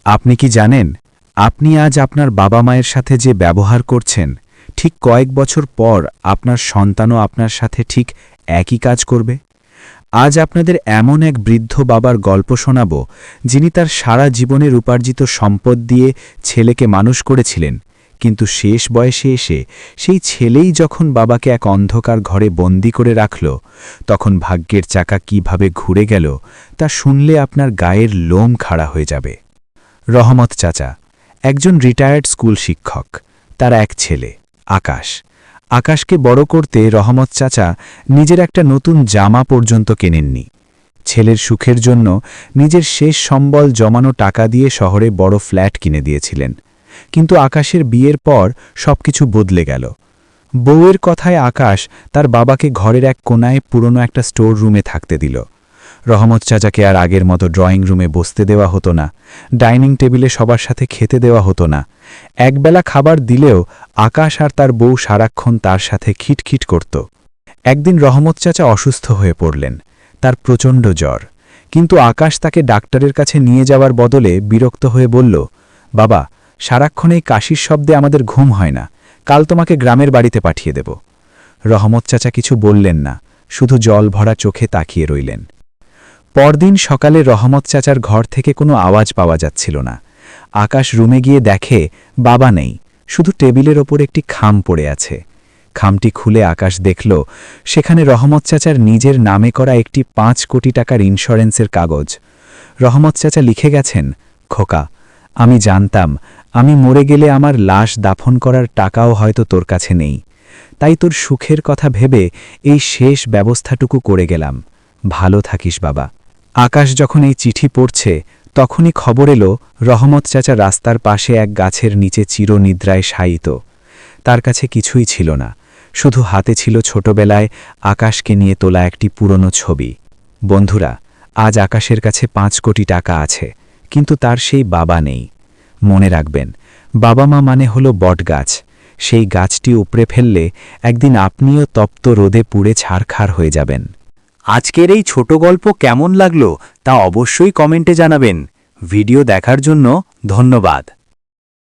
আপনি কি জানেন, আপনি আজ আপনার বাবা মায়ের সাথে যে ব্যবহার করছেন, ঠিক কয়েক বছর পর আপনার সন্তানও আপনার সাথে ঠিক একই কাজ করবে? আজ আপনাদের এমন এক বৃদ্ধ বাবার গল্প শোনাব, যিনি তার সারা জীবনের উপার্জিত সম্পদ দিয়ে ছেলেকে মানুষ করেছিলেন, কিন্তু শেষ বয়সে এসে সেই ছেলেই যখন বাবাকে এক অন্ধকার ঘরে বন্দি করে রাখল, তখন ভাগ্যের চাকা কিভাবে ঘুরে গেল তা শুনলে আপনার গায়ের লোম খাড়া হয়ে যাবে। রহমত চাচা একজন রিটায়ার্ড স্কুল শিক্ষক। তার এক ছেলে আকাশ। আকাশকে বড় করতে রহমত চাচা নিজের একটা নতুন জামা পর্যন্ত কেনেননি। ছেলের সুখের জন্য নিজের শেষ সম্বল জমানো টাকা দিয়ে শহরে বড় ফ্ল্যাট কিনে দিয়েছিলেন। কিন্তু আকাশের বিয়ের পর সবকিছু বদলে গেল। বউয়ের কথায় আকাশ তার বাবাকে ঘরের এক কোনায় পুরনো একটা স্টোর রুমে থাকতে দিল। রহমত চাচাকে আর আগের মতো ড্রয়িং রুমে বসতে দেওয়া হতো না, ডাইনিং টেবিলে সবার সাথে খেতে দেওয়া হতো না। একবেলা খাবার দিলেও আকাশ আর তার বউ সারাক্ষণ তার সাথে খিটখিট করত। একদিন রহমত চাচা অসুস্থ হয়ে পড়লেন, তার প্রচণ্ড জ্বর। কিন্তু আকাশ তাকে ডাক্তারের কাছে নিয়ে যাওয়ার বদলে বিরক্ত হয়ে বলল, বাবা, সারাক্ষণ এই কাশির শব্দে আমাদের ঘুম হয় না, কাল তোমাকে গ্রামের বাড়িতে পাঠিয়ে দেব। রহমত চাচা কিছু বললেন না, শুধু জল ভরা চোখে তাকিয়ে রইলেন। পরদিন সকালে রহমত চাচার ঘর থেকে কোনো আওয়াজ পাওয়া যাচ্ছিল না। আকাশ রুমে গিয়ে দেখে বাবা নেই, শুধু টেবিলের ওপর একটি খাম পড়ে আছে। খামটি খুলে আকাশ দেখল সেখানে রহমত চাচার নিজের নামে করা একটি ৫ কোটি টাকার ইন্স্যুরেন্সের কাগজ। রহমত চাচা লিখে গেছেন, খোকা, আমি জানতাম আমি মরে গেলে আমার লাশ দাফন করার টাকাও হয়তো তোর কাছে নেই, তাই তোর সুখের কথা ভেবে এই শেষ ব্যবস্থাটুকু করে গেলাম। ভালো থাকিস বাবা। আকাশ যখন এই চিঠি পড়ছে তখনই খবর এলো রহমত চাচা রাস্তার পাশে এক গাছের নিচে চিরনিদ্রায় শায়িত। তার কাছে কিছুই ছিল না, শুধু হাতে ছিল ছোটবেলায় আকাশকে নিয়ে তোলা একটি পুরনো ছবি। বন্ধুরা, আজ আকাশের কাছে ৫ কোটি টাকা আছে, কিন্তু তার সেই বাবা নেই। মনে রাখবেন, বাবা মা মানে হলো বটগাছ। সেই গাছটি উপড়ে ফেললে একদিন আপনিও তপ্ত রোদে পুড়ে ছারখার হয়ে যাবেন। আজকের এই ছোট গল্প কেমন লাগলো তা অবশ্যই কমেন্টে জানাবেন। ভিডিও দেখার জন্য ধন্যবাদ।